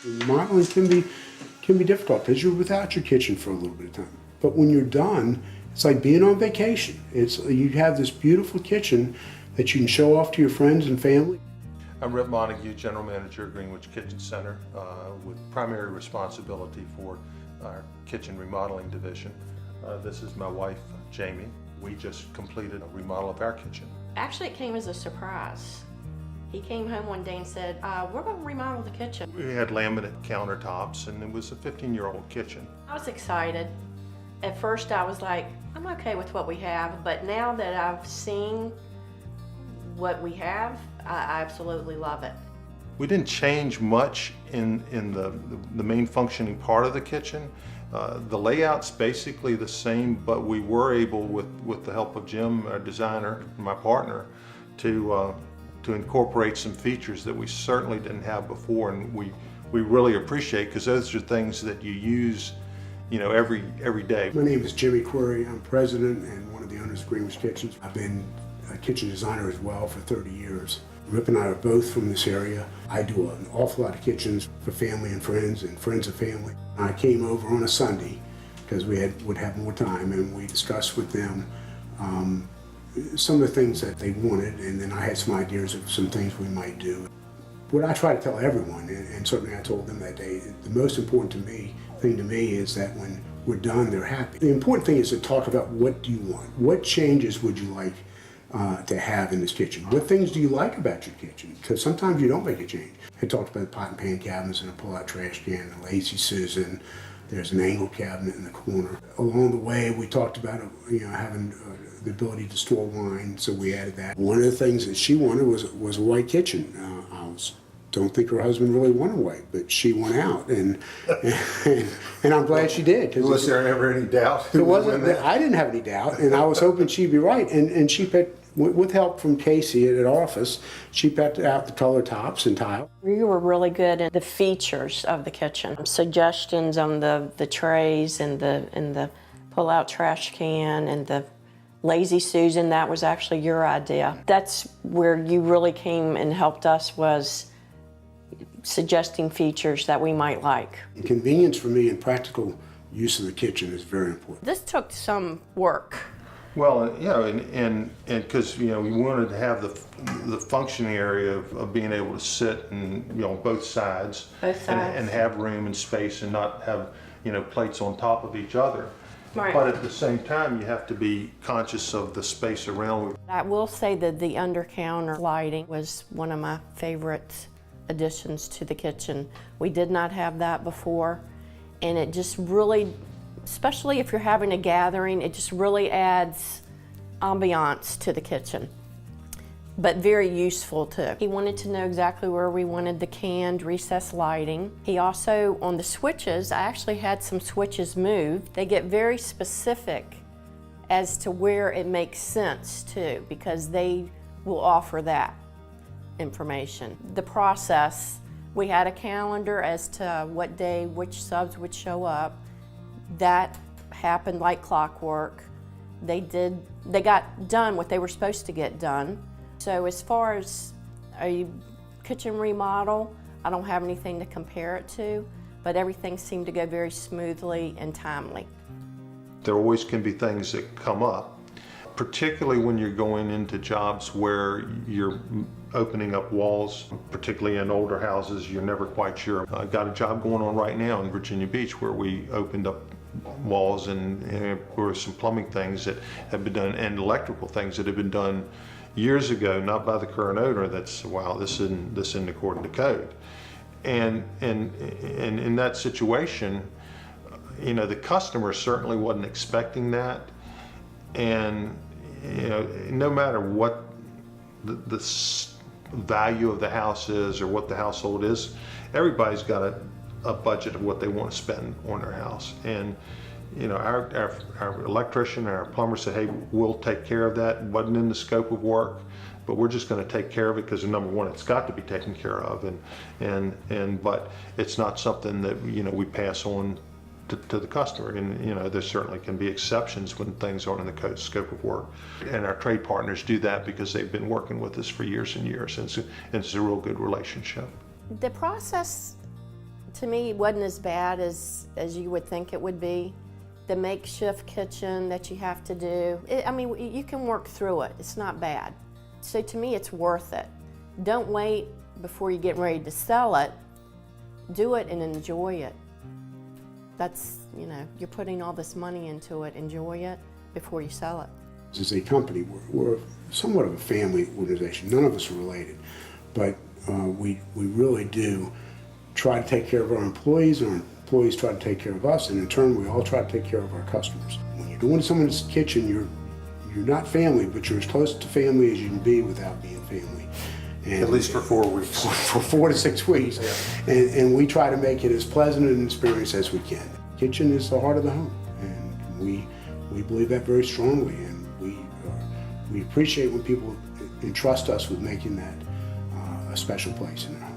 Remodeling can be difficult because you're without your kitchen for a little bit of time. But when you're done, it's like being on vacation. You have this beautiful kitchen that you can show off to your friends and family. I'm Rip Montague, General Manager of Greenwich Kitchen Center, with primary responsibility for our kitchen remodeling division. This is my wife, Jamie. We just completed a remodel of our kitchen. Actually, it came as a surprise. He came home one day and said, we're going to remodel the kitchen. We had laminate countertops, and it was a 15-year-old kitchen. I was excited. At first, I was like, I'm okay with what we have, but now that I've seen what we have, I absolutely love it. We didn't change much in the main functioning part of the kitchen. The layout's basically the same, but we were able, with the help of Jim, our designer, my partner, to incorporate some features that we certainly didn't have before, and we really appreciate, because those are things that you use, every day. My name is Jimmy Query. I'm president and one of the owners of Greenwich Kitchens. I've been a kitchen designer as well for 30 years. Rip and I are both from this area. I do an awful lot of kitchens for family and friends of family. I came over on a Sunday because we would have more time, and we discussed with them some of the things that they wanted, and then I had some ideas of some things we might do. What I try to tell everyone, and certainly I told them that day, the most important thing to me is that when we're done, they're happy. The important thing is to talk about what do you want? What changes would you like to have in this kitchen? What things do you like about your kitchen? Because sometimes you don't make a change. I talked about the pot and pan cabinets and a pull-out trash can, a Lazy Susan. There's an angle cabinet in the corner. Along the way, we talked about having the ability to store wine, so we added that. One of the things that she wanted was a white kitchen. Don't think her husband really wanted white, but she went out, and I'm glad she did. Was there ever any doubt? There wasn't. I didn't have any doubt, and I was hoping she'd be right. And she picked, with help from Casey at office, she picked out the color tops and tile. We were really good at the features of the kitchen. Suggestions on the trays and the pull-out trash can and the Lazy Susan. That was actually your idea. That's where you really came and helped us, was suggesting features that we might like. Convenience for me and practical use of the kitchen is very important. This took some work. Well, and because we wanted to have the functioning area of being able to sit and both sides, and have room and space, and not have plates on top of each other. Right. But at the same time, you have to be conscious of the space around. I will say that the under-counter lighting was one of my favorite additions to the kitchen. We did not have that before, and it just really, especially if you're having a gathering, it just really adds ambiance to the kitchen, but very useful too. He wanted to know exactly where we wanted the canned recessed lighting. He also, on the switches, I actually had some switches moved. They get very specific as to where it makes sense too, because they will offer that information. The process, we had a calendar as to what day which subs would show up. That happened like clockwork. They got done what they were supposed to get done. So as far as a kitchen remodel, I don't have anything to compare it to, but everything seemed to go very smoothly and timely. There always can be things that come up, particularly when you're going into jobs where you're opening up walls, particularly in older houses. You're never quite sure. I've got a job going on right now in Virginia Beach where we opened up walls, and there were some plumbing things that have been done and electrical things that have been done years ago, not by the current owner. That's, wow, this isn't according to code. And in that situation, the customer certainly wasn't expecting that. And no matter what the value of the house is or what the household is, everybody's got a budget of what they want to spend on their house. And our electrician and our plumber said, hey, we'll take care of that. It wasn't in the scope of work, but we're just going to take care of it because, number one, it's got to be taken care of, but it's not something that we pass on to the customer. And there certainly can be exceptions when things aren't in the scope of work, and our trade partners do that because they've been working with us for years and years, and it's a real good relationship. The process To me, it wasn't as bad as you would think it would be. The makeshift kitchen that you have to do, I mean, you can work through it. It's not bad. So to me, it's worth it. Don't wait before you get ready to sell it. Do it and enjoy it. That's, you know, you're putting all this money into it. Enjoy it before you sell it. As a company, we're somewhat of a family organization. None of us are related, but we really do try to take care of our employees, and our employees try to take care of us, and in turn, we all try to take care of our customers. When you're doing someone's kitchen, you're not family, but you're as close to family as you can be without being family. And At least for 4 weeks. for 4 to 6 weeks. Yeah. And we try to make it as pleasant an experience as we can. Kitchen is the heart of the home, and we believe that very strongly, and we appreciate when people entrust us with making that a special place in our home.